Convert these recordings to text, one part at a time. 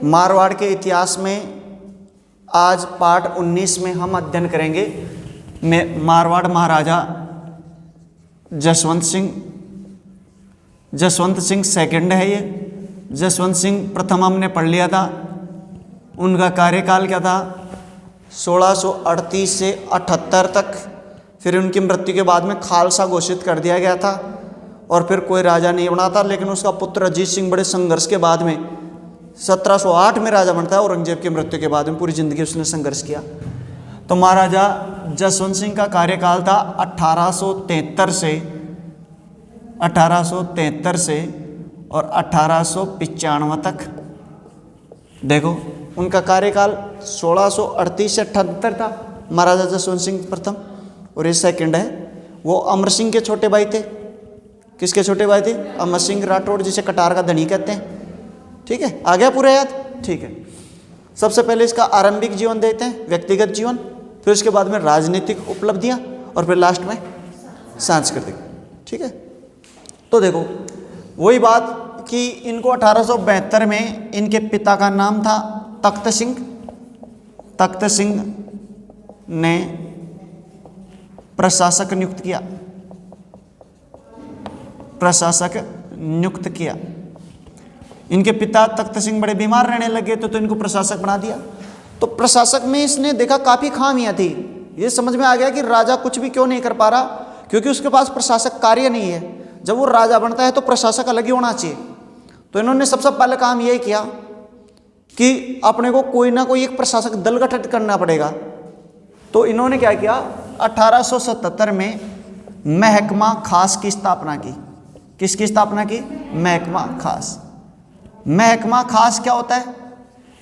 मारवाड़ के इतिहास में आज पार्ट 19 में हम अध्ययन करेंगे मारवाड़ महाराजा जसवंत सिंह सेकंड है। ये जसवंत सिंह प्रथम हमने पढ़ लिया था। उनका कार्यकाल क्या था? 1638 से 78 तक। फिर उनकी मृत्यु के बाद में खालसा घोषित कर दिया गया था और फिर कोई राजा नहीं बना था। लेकिन उसका पुत्र अजीत सिंह बड़े संघर्ष के बाद में 1708 में राजा बनता है। औरंगजेब की मृत्यु के बाद में पूरी जिंदगी उसने संघर्ष किया। तो महाराजा जसवंत सिंह का कार्यकाल था 1873 से और 1895 तक। देखो उनका कार्यकाल 1638 से 78 था महाराजा जसवंत सिंह प्रथम। और ये सेकंड है, वो अमर सिंह के छोटे भाई थे। किसके छोटे भाई थे? अमर सिंह राठौड़, जिसे कटार का धनी कहते हैं। ठीक है, आ गया पूरा याद? ठीक है। सबसे पहले इसका आरंभिक जीवन देखते हैं, व्यक्तिगत जीवन, फिर उसके बाद में राजनीतिक उपलब्धियां और फिर लास्ट में सांस्कृतिक। ठीक है, तो देखो वही बात कि इनको 1872 में इनके पिता का नाम था तख्त सिंह। तख्त सिंह ने प्रशासक नियुक्त किया। इनके पिता तख्त सिंह बड़े बीमार रहने लगे तो इनको प्रशासक बना दिया। तो प्रशासक में इसने देखा काफ़ी खामियां थी। ये समझ में आ गया कि राजा कुछ भी क्यों नहीं कर पा रहा, क्योंकि उसके पास प्रशासक कार्य नहीं है। जब वो राजा बनता है तो प्रशासक अलग ही होना चाहिए। तो इन्होंने सबसे पहले काम यही किया कि अपने को कोई ना कोई एक प्रशासक दल गठित करना पड़ेगा। तो इन्होंने क्या किया? 1877 में महकमा खास की स्थापना की। किसकी स्थापना की? महकमा खास। महकमा खास क्या होता है?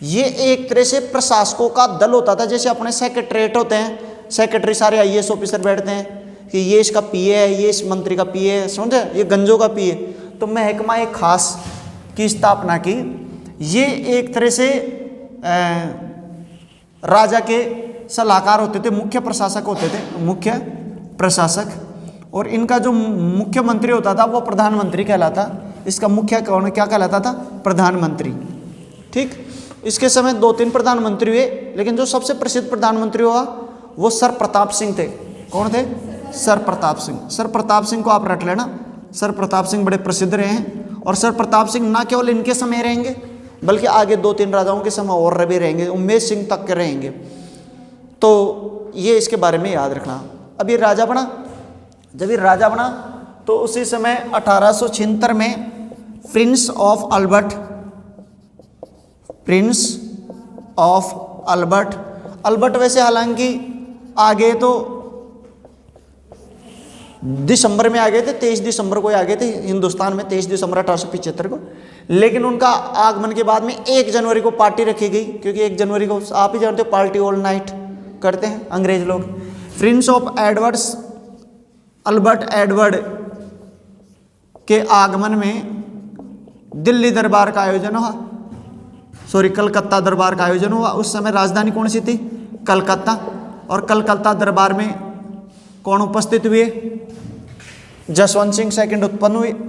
ये एक तरह से प्रशासकों का दल होता था। जैसे अपने सेक्रेटरीट होते हैं, सेक्रेटरी सारे आईएएस ऑफिसर बैठते हैं कि ये इसका पीए है, ये इस मंत्री का पीए है, समझे, ये गंजो का पीए। तो महकमा एक खास की स्थापना की। ये एक तरह से राजा के सलाहकार होते थे, मुख्य प्रशासक होते थे, मुख्य प्रशासक। और इनका जो मुख्यमंत्री होता था वो प्रधानमंत्री कहलाता। इसका मुख्य कौन क्या कहलाता था? प्रधानमंत्री। ठीक, इसके समय 2-3 प्रधानमंत्री हुए, लेकिन जो सबसे प्रसिद्ध प्रधानमंत्री हुआ वो सर प्रताप सिंह थे। कौन थे? सर प्रताप सिंह। सर प्रताप सिंह को आप रट लेना। सर प्रताप सिंह बड़े प्रसिद्ध रहे हैं। और सर प्रताप सिंह ना केवल इनके समय रहेंगे बल्कि आगे 2-3 राजाओं के समय और भी रहेंगे, उमेश सिंह तक के रहेंगे। तो ये इसके बारे में याद रखना। अब ये राजा बना, जब ये राजा बना तो उसी समय 1876 में प्रिंस ऑफ अल्बर्ट वैसे हालांकि आगे तो दिसंबर में आ गए थे, 23 दिसंबर को आ गए थे हिंदुस्तान में, 23 दिसंबर 1875 को। लेकिन उनका आगमन के बाद में 1 जनवरी को पार्टी रखी गई, क्योंकि 1 जनवरी को आप ही जानते हो पार्टी ऑल नाइट करते हैं अंग्रेज लोग। प्रिंस ऑफ अल्बर्ट एडवर्ड के आगमन में दिल्ली दरबार का आयोजन हुआ, कलकत्ता दरबार का आयोजन हुआ। उस समय राजधानी कौन सी थी? कलकत्ता। और कलकत्ता दरबार में कौन उपस्थित हुए? जसवंत सिंह सेकंड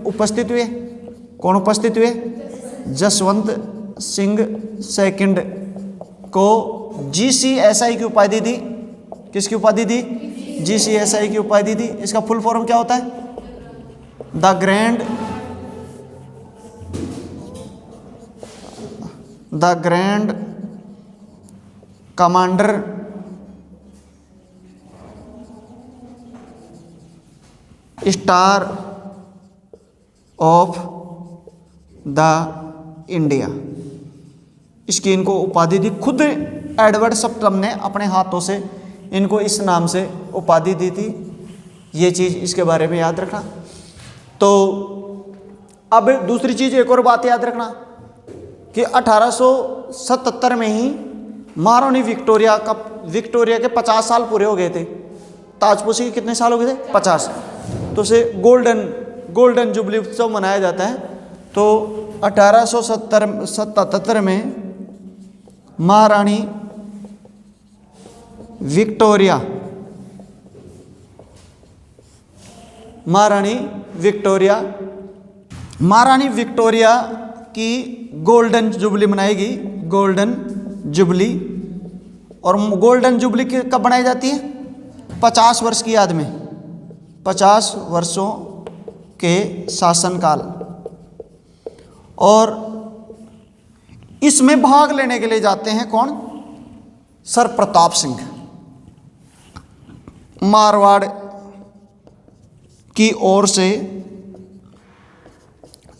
उपस्थित हुए। कौन उपस्थित हुए? जसवंत सिंह सेकंड को GCSI की उपाधि दी। किसकी उपाधि दी? GCSI की उपाधि दी। इसका फुल फॉर्म क्या होता है? The grand commander star of the India. इसकी इनको उपाधि दी। खुद एडवर्ड सप्तम ने अपने हाथों से इनको इस नाम से उपाधि दी थी। ये चीज़ इसके बारे में याद रखना। तो अब दूसरी चीज़, एक और बात याद रखना कि 1877 में ही महारानी विक्टोरिया के 50 साल पूरे हो गए थे। ताजपोशी के कितने साल हो गए थे? 50। तो उसे गोल्डन जुबली उत्सव मनाया जाता है। तो 1877 में महारानी विक्टोरिया की गोल्डन जुबली मनाएगी। Golden jubilee. और गोल्डन जुबली कब बनाई जाती है? 50 वर्ष की याद में, 50 वर्षों के शासनकाल। और इसमें भाग लेने के लिए जाते हैं कौन? सर प्रताप सिंह। मारवाड़ की ओर से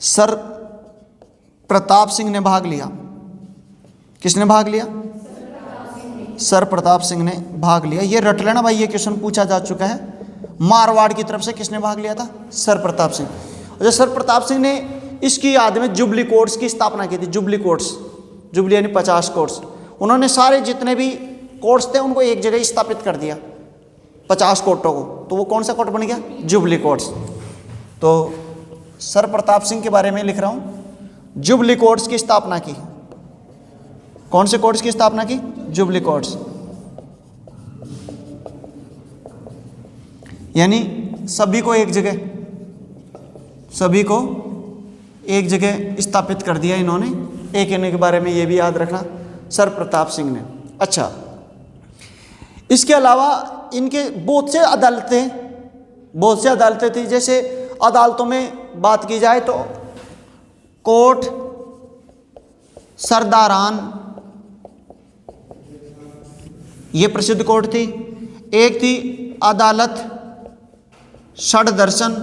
सर प्रताप सिंह ने भाग लिया। किसने भाग लिया? सर प्रताप सिंह ने भाग लिया। ये रट लेना भाई, ये क्वेश्चन पूछा जा चुका है। मारवाड़ की तरफ से किसने भाग लिया था? सर प्रताप सिंह। और सर प्रताप सिंह ने इसकी याद में जुबली कोर्ट्स की स्थापना की थी। जुबली कोर्ट्स, जुबली यानी 50 कोर्ट्स। उन्होंने सारे जितने भी कोर्ट्स थे उनको एक जगह स्थापित कर दिया, 50 कोर्टों को। तो वो कौन सा कोर्ट बन गया? Jubilee courts. तो सर प्रताप सिंह के बारे में लिख रहा हूँ। जुबली कोर्ट्स की स्थापना की। कौन से कोर्ट्स की स्थापना की? Jubilee courts. यानी सभी को एक जगह, सभी को एक जगह स्थापित कर दिया इन्होंने। एक इन्हीं के बारे में ये भी याद रखना, सर प्रताप सिंह ने। अच्छा, इसके अलावा इनके बहुत से अदालतें थी। जैसे अदालतों में बात की जाए तो कोर्ट सरदारान, ये प्रसिद्ध कोर्ट थी। एक थी अदालत षड्दर्शन।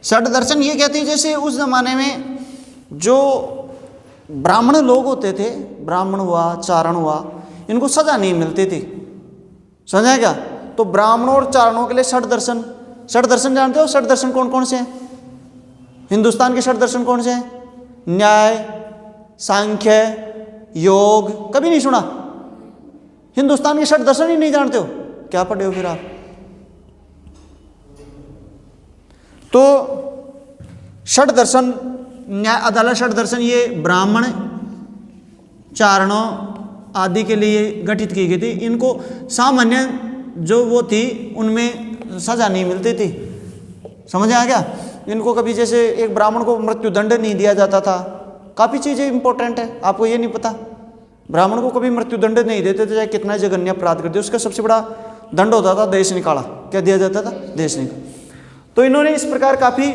षड्दर्शन ये कहती है, जैसे उस जमाने में जो ब्राह्मण लोग होते थे, ब्राह्मण हुआ, चारण हुआ, इनको सजा नहीं मिलती थी, समझा क्या? तो ब्राह्मणों और चारणों के लिए षड्दर्शन। षड्दर्शन जानते हो? षड्दर्शन कौन कौन से हैं? हिंदुस्तान के षड्दर्शन कौन से हैं? न्याय, सांख्य, योग। कभी नहीं सुना? हिंदुस्तान के षड्दर्शन ही नहीं जानते हो? क्या पढ़े हो फिर आप? तो षड्दर्शन, न्याय, अदालत षड्दर्शन, ये ब्राह्मण, चारणों आदि के लिए गठित की गई थी। इनको सामान्य जो वो थी उनमें सजा नहीं मिलती थी, समझ आ गया? इनको कभी, जैसे एक ब्राह्मण को मृत्युदंड नहीं दिया जाता था। काफ़ी चीज़ें इंपॉर्टेंट है, आपको ये नहीं पता। ब्राह्मण को कभी मृत्युदंड नहीं देते थे, चाहे कितना जघन्य अपराध कर दिया। उसका सबसे बड़ा दंड होता था देश निकाला। क्या दिया जाता था? देश निकाला। तो इन्होंने इस प्रकार काफ़ी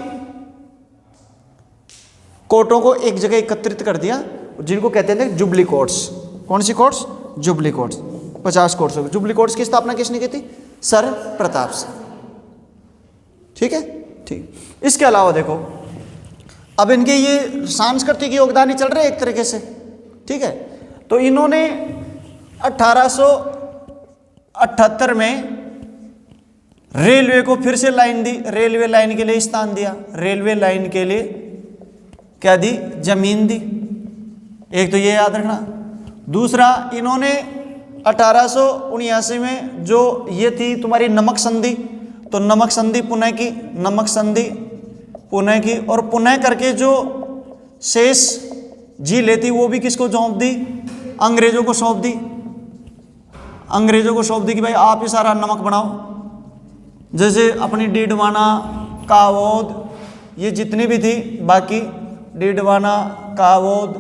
कोर्टों को एक जगह एकत्रित कर दिया, जिनको कहते थे जुबली कोर्ट्स। कौन सी courts? Jubilee courts. 50 courts. Jubilee courts की स्थापना किसने की थी? सर प्रताप सिंह। ठीक है, ठीक। इसके अलावा देखो, अब इनके ये सांस्कृतिक योगदान ही चल रहे एक तरीके से, ठीक है। तो इन्होंने 1878 में रेलवे को फिर से लाइन दी, रेलवे लाइन के लिए स्थान दिया, रेलवे लाइन के लिए क्या दी? जमीन दी। एक तो ये याद रखना। दूसरा, इन्होंने 1879 में जो ये थी तुम्हारी नमक संधि, तो नमक संधि पुनः की, नमक संधि पुनः की, और पुनः करके जो शेष झीलें थी वो भी किसको सौंप दी? अंग्रेजों को सौंप दी। अंग्रेजों को सौंप दी कि भाई आप ही सारा नमक बनाओ। जैसे अपनी डीडवाना, कावोद, ये जितनी भी थी बाकी, डीडवाना, कावोद,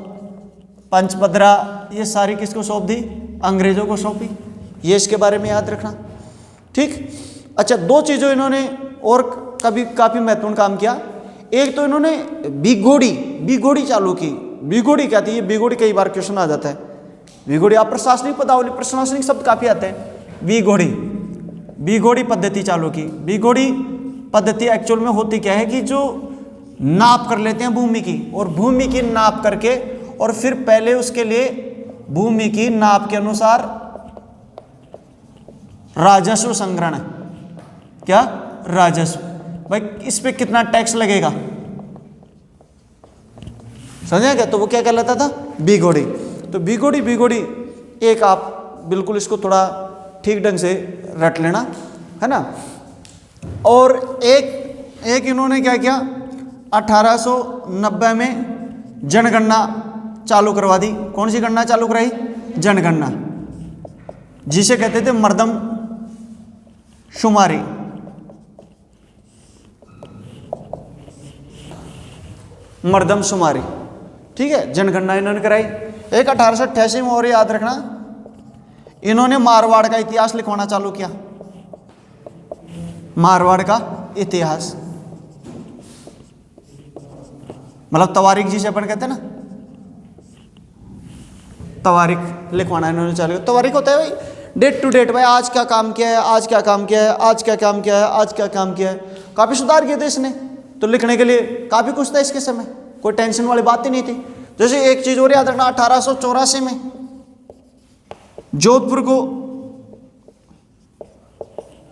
पंचपदरा, ये सारी किसको सौंप दी? अंग्रेजों को सौंपी। ये इसके बारे में याद रखना, ठीक। अच्छा, दो चीज़ों इन्होंने और कभी काफ़ी महत्वपूर्ण काम किया। एक तो इन्होंने बिघोड़ी चालू की। बिघोड़ी क्या थी? ये बिघोड़ी कई बार क्वेश्चन आ जाता है। बिघोड़ी, आप प्रशासनिक पदावली, प्रशासनिक शब्द काफ़ी आते हैं। बिघोड़ी पद्धति चालू की। बिघोड़ी पद्धति एक्चुअल में होती क्या है कि जो नाप कर लेते हैं भूमि की, और भूमि की नाप करके, और फिर पहले उसके लिए भूमि की नाप के अनुसार राजस्व संग्रहण। क्या? राजस्व। भाई इस पे कितना टैक्स लगेगा, समझे क्या? तो वो क्या कहलाता था? बिघोड़ी। तो बिघोड़ी एक आप बिल्कुल इसको थोड़ा ठीक ढंग से रट लेना, है ना। और एक इन्होंने क्या किया? 1890 में जनगणना चालू करवा दी। कौन सी गणना चालू कराई? जनगणना, जिसे कहते थे मर्दमशुमारी। मर्दमशुमारी ठीक है, जनगणना इन्होंने कराई। एक 1888 में, और याद रखना, इन्होंने मारवाड़ का इतिहास लिखवाना चालू किया। मारवाड़ का इतिहास मतलब तवारीख जिसे अपन कहते हैं ना, तवारीख लिखवाना इन्होंने चालू किया। तवारीख होता है भाई डेट टू डेट, भाई आज क्या काम किया है, आज क्या काम किया है, आज क्या काम किया है, आज क्या काम किया है। काफी सुधार किए थे इसने, तो लिखने के लिए काफी कुछ था इसके समय, कोई टेंशन वाली बात ही नहीं थी। जैसे एक चीज और याद रखना, 1884 में जोधपुर को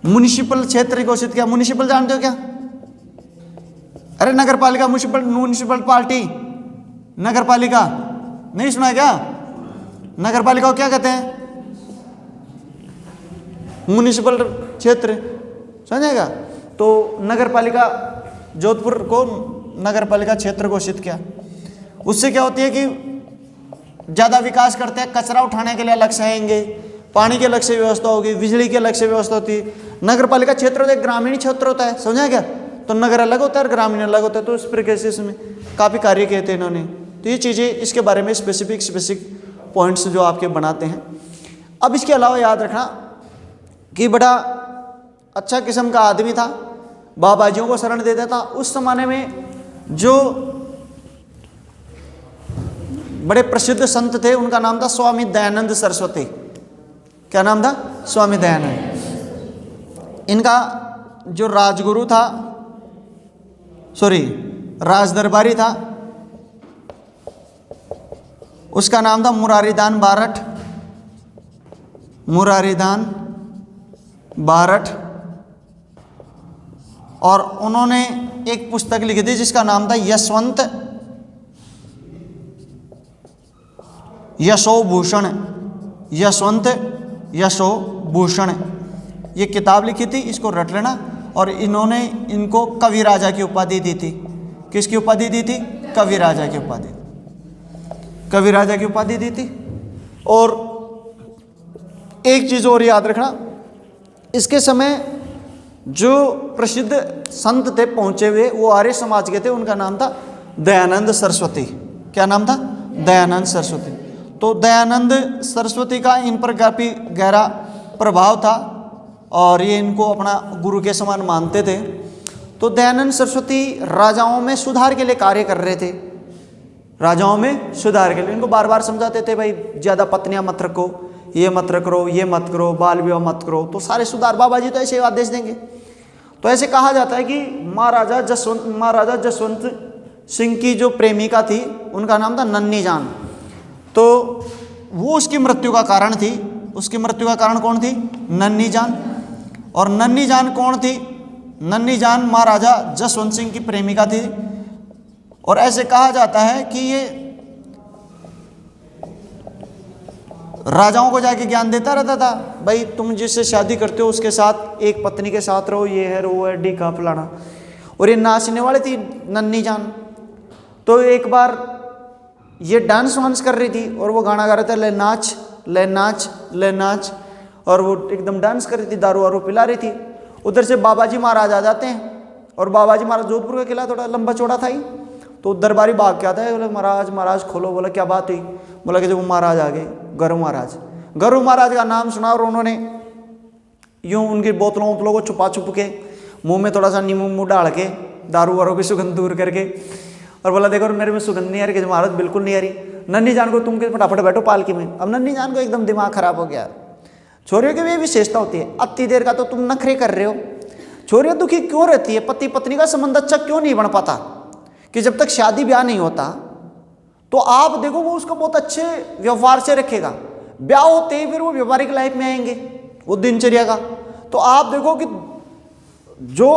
म्युनिसिपल क्षेत्र घोषित किया। म्युनिसिपल जानते हो क्या? अरे नगर पालिका, म्युनिसिपल पार्टी, नगर पालिका नहीं सुना है क्या? नगर पालिका को क्या कहते हैं? म्युनिसिपल क्षेत्र, समझेगा? तो नगर पालिका, जोधपुर को नगर पालिका क्षेत्र घोषित किया। उससे क्या होती है कि ज़्यादा विकास करते हैं, कचरा उठाने के लिए अलग से आएंगे, पानी की अलग से व्यवस्था होगी, बिजली की अलग से व्यवस्था होती है। नगर पालिका क्षेत्र होता है, ग्रामीण क्षेत्र होता है, समझा क्या? तो नगर अलग होता है और ग्रामीण अलग होता है। तो इस प्रकार से इसमें काफ़ी कार्य किए थे इन्होंने। तो ये चीज़ें इसके बारे में स्पेसिफिक पॉइंट्स जो आपके बनाते हैं। अब इसके अलावा याद रखना कि बड़ा अच्छा किस्म का आदमी था, बाबाजियों को शरण देता था। उस जमाने में जो बड़े प्रसिद्ध संत थे उनका नाम था स्वामी दयानंद सरस्वती। क्या नाम था? स्वामी दयानंद। इनका जो राजगुरु था, राजदरबारी था, उसका नाम था मुरारीदान बारठ। मुरारीदान बारठ। और उन्होंने एक पुस्तक लिखी थी जिसका नाम था यशोभूषण। यशवंत यशोभूषण, ये किताब लिखी थी, इसको रट लेना। और इन्होंने इनको कवि राजा की उपाधि दी थी। किसकी उपाधि दी थी? कवि राजा की उपाधि। कवि राजा की उपाधि दी थी। और एक चीज़ और याद रखना, इसके समय जो प्रसिद्ध संत थे पहुँचे हुए, वो आर्य समाज के थे। उनका नाम था दयानंद सरस्वती। क्या नाम था? दयानंद सरस्वती। तो दयानंद सरस्वती का इन पर काफ़ी गहरा प्रभाव था और ये इनको अपना गुरु के समान मानते थे। तो दयानंद सरस्वती राजाओं में सुधार के लिए कार्य कर रहे थे। राजाओं में सुधार के लिए इनको बार बार समझाते थे, भाई ज़्यादा पत्नियां मत रखो, ये मत करो, ये मत करो, बाल विवाह मत करो। तो सारे सुधार बाबा जी तो ऐसे आदेश देंगे। तो ऐसे कहा जाता है कि महाराजा जसवंत सिंह की जो प्रेमिका थी उनका नाम था नन्नी जान। तो वो उसकी मृत्यु का कारण थी। उसकी मृत्यु का कारण कौन थी? नन्नी जान। और नन्नी जान कौन थी? नन्नी जान महाराजा जसवंत सिंह की प्रेमिका थी। और ऐसे कहा जाता है कि ये राजाओं को जाके ज्ञान देता रहता था, भाई तुम जिससे शादी करते हो उसके साथ एक पत्नी के साथ रहो, ये है वो है, डी का फलाना। और ये नाचने वाली थी नन्नी जान। तो एक बार ये डांस वांस कर रही थी और वो गाना गा रहा था, ले नाच ले नाच ले नाच। और वो एकदम डांस कर रही थी, दारू वारू पिला रही थी। उधर से बाबा जी महाराज आ जाते हैं। और बाबा जी महाराज, जोधपुर का किला थोड़ा लंबा चौड़ा था ही, तो दरबारी भाग के आता है, बोले महाराज खोलो। बोला क्या बात हुई? बोला कि जब महाराज आ गए, गरु महाराज का नाम सुना। और उन्होंने यूँ उनकी बोतलों को छुपा के मुंह में थोड़ा सा नींबू डाल के, दारू वारों की सुगंध दूर करके, और बोला देखो मेरे में सुगंध नहीं आ रही। कि महाराज बिल्कुल नहीं आ रही। नन्नी जान को तुम के फटाफट बैठो पालकी में। अब नन्नी जान को एकदम दिमाग खराब हो गया। छोरियों की भी विशेषता होती है, अति देर का तो तुम नखरे कर रहे हो। छोरियाँ दुखी क्यों रहती है? पति पत्नी का संबंध अच्छा क्यों नहीं बन पाता? कि जब तक शादी ब्याह नहीं होता तो आप देखो वो उसको बहुत अच्छे व्यवहार से रखेगा। ब्याह होते ही फिर वो व्यवहारिक लाइफ में आएंगे, वो दिनचर्या का। तो आप देखो कि जो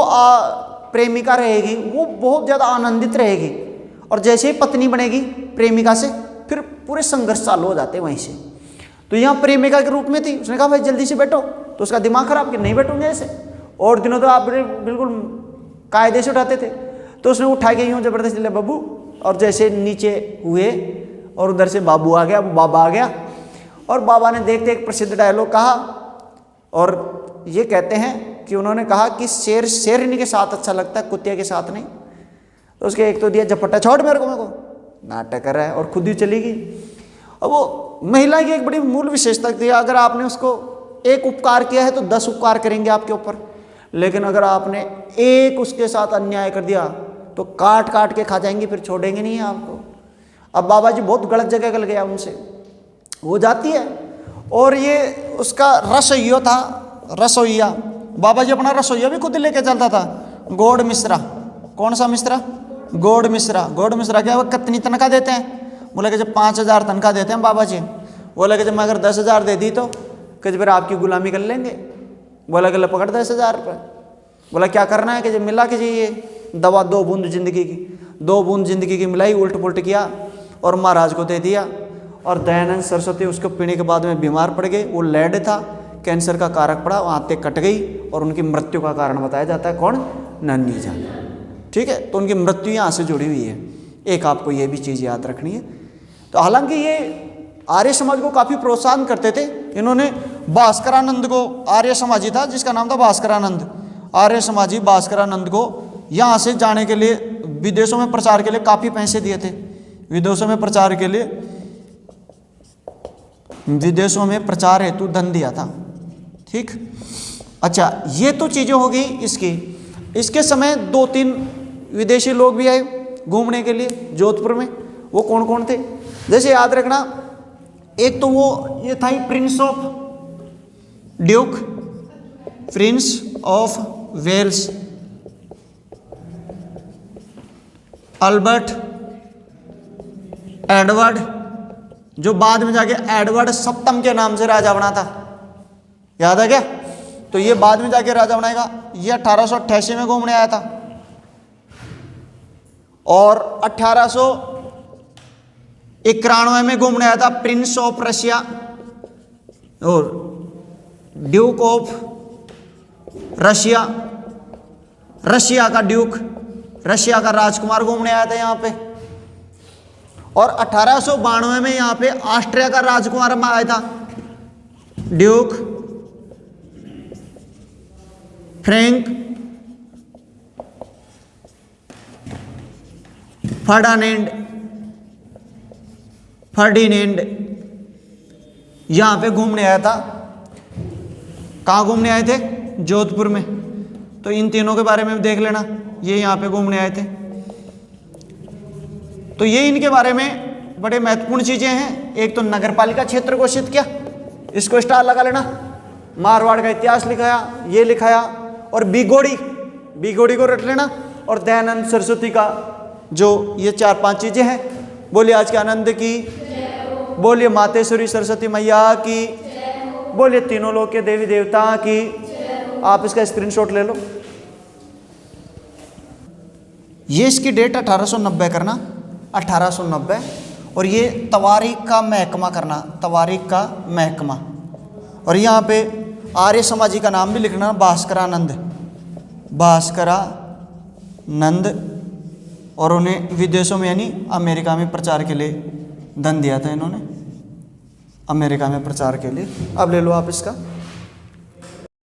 प्रेमिका रहेगी वो बहुत ज़्यादा आनंदित रहेगी। और जैसे ही पत्नी बनेगी प्रेमिका से, फिर पूरे संघर्ष चालू हो जाते हैं वहीं से। तो यहाँ प्रेमिका के रूप में थी। उसने कहा भाई जल्दी से बैठो। तो उसका दिमाग खराब कि नहीं बैठूंगे ऐसे। और दिनों तो आप बिल्कुल कायदे से उठाते थे। तो उसने उठा के यूँ जबरदस्ती ले बाबू, और जैसे नीचे हुए और उधर से बाबू आ गया, बाबा आ गया। और बाबा ने देखते एक प्रसिद्ध डायलॉग कहा। और ये कहते हैं कि उन्होंने कहा कि शेर शेरनी के साथ अच्छा लगता है, कुत्ते के साथ नहीं। तो उसके एक तो दिया झपट्टा, छोड़ मेरे को नाटक कर रहा है और खुद ही चली गई। अब वो महिला की एक बड़ी मूल विशेषता थी, अगर आपने उसको एक उपकार किया है तो 10 उपकार करेंगे आपके ऊपर, लेकिन अगर आपने एक उसके साथ अन्याय कर दिया तो काट काट के खा जाएंगी, फिर छोड़ेंगे नहीं आपको। अब बाबा जी बहुत गलत जगह गल गया उनसे, वो जाती है और ये उसका रसोइया था, रसोइया, बाबा जी अपना रसोइया भी खुद लेके चलता था, गौड़ मिश्रा। कौन सा मिश्रा? गौड़ मिश्रा। गौड़ मिश्रा क्या, वो कितनी तनख्वाह देते हैं? बोला कि जब 5000 तनख्वाह देते हैं बाबा जी। बोला कि जब मैं अगर 10,000 दे दी तो कि फिर आपकी गुलामी कर लेंगे। बोला कि पकड़ 10,000 रुपये। बोला क्या करना है? कि जब मिला कि जी ये दवा 2 बूंद जिंदगी की, 2 बूंद जिंदगी की मिलाई, उल्ट पुल्ट किया और महाराज को दे दिया। और दयानंद सरस्वती उसको पीने के बाद में बीमार पड़ गए। वो लेड था, कैंसर का कारक पड़ा, आंतें कट गई और उनकी मृत्यु का कारण बताया जाता है कौन? नन्ही जान। ठीक है, तो उनकी मृत्यु यहाँ से जुड़ी हुई है। एक आपको ये भी चीज़ याद रखनी है। तो हालांकि ये आर्य समाज को काफ़ी प्रोत्साहन करते थे। इन्होंने भास्करानंद को, आर्य समाजी था जिसका नाम था भास्करानंद, आर्य समाजी भास्करानंद को यहाँ से जाने के लिए, विदेशों में प्रचार के लिए काफ़ी पैसे दिए थे। विदेशों में प्रचार के लिए, विदेशों में प्रचार हेतु धन दिया था। ठीक, अच्छा, ये तो चीज़ें हो गई इसकी। इसके समय 2-3 विदेशी लोग भी आए घूमने के लिए जोधपुर में। वो कौन कौन थे? जैसे याद रखना, एक तो वो ये था ही prince of duke, prince of Wales, Albert Edward, जो बाद में जाके एडवर्ड सप्तम के नाम से राजा बना था। याद है क्या? तो ये बाद में जाके राजा बनाएगा। ये 1888 में घूमने आया था और 1891 में घूमने आया था। प्रिंस ऑफ रशिया और ड्यूक ऑफ रशिया, रशिया का ड्यूक, रशिया का राजकुमार घूमने आया था यहाँ पे। और 1892 में यहाँ पे ऑस्ट्रिया का राजकुमार आया था, ड्यूक फ्रैंक फर्डिनेंड यहाँ पे घूमने आया था। कहाँ घूमने आए थे? जोधपुर में। तो इन तीनों के बारे में देख लेना, ये यहाँ पे घूमने आए थे। तो ये इनके बारे में बड़े महत्वपूर्ण चीजें हैं। एक तो नगरपालिका क्षेत्र घोषित किया, इसको स्टार लगा लेना। मारवाड़ का इतिहास लिखाया, ये लिखाया। और बिगोड़ी को रट लेना। और दयानंद सरस्वती का जो ये 4-5 चीजें हैं। बोलिए आज के आनंद की, बोलिए मातेश्वरी सरस्वती मैया की, बोलिए तीनों लोक के देवी देवता की। आप इसका स्क्रीनशॉट ले लो। ये इसकी डेट 1890 करना, 1890। और ये तवारीख का महकमा करना, तवारीख का महकमा। और यहाँ पे आर्य समाजी का नाम भी लिखना, भास्करानंद, भास्करानंद। और उन्हें विदेशों में यानी अमेरिका में प्रचार के लिए धन दिया था इन्होंने, अमेरिका में प्रचार के लिए। अब ले लो आप इसका।